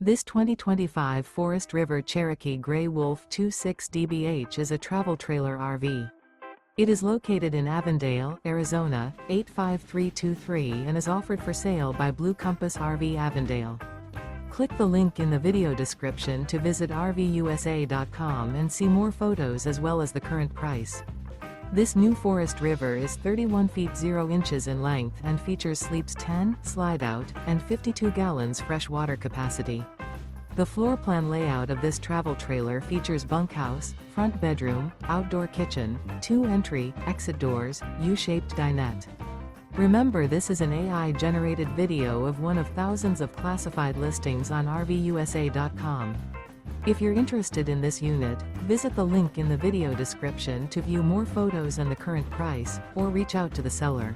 This 2025 Forest River Cherokee Grey Wolf 26 DBH is a travel trailer RV. It is located in Avondale, Arizona, 85323 and is offered for sale by Blue Compass RV Avondale. Click the link in the video description to visit RVUSA.com and see more photos as well as the current price. This new Forest River is 31 feet 0 inches in length and features sleeps 10, slide-out, and 52 gallons fresh water capacity. The floor plan layout of this travel trailer features bunkhouse, front bedroom, outdoor kitchen, 2 entry, exit doors, U-shaped dinette. Remember, this is an AI-generated video of one of thousands of classified listings on RVUSA.com. If you're interested in this unit, visit the link in the video description to view more photos and the current price, or reach out to the seller.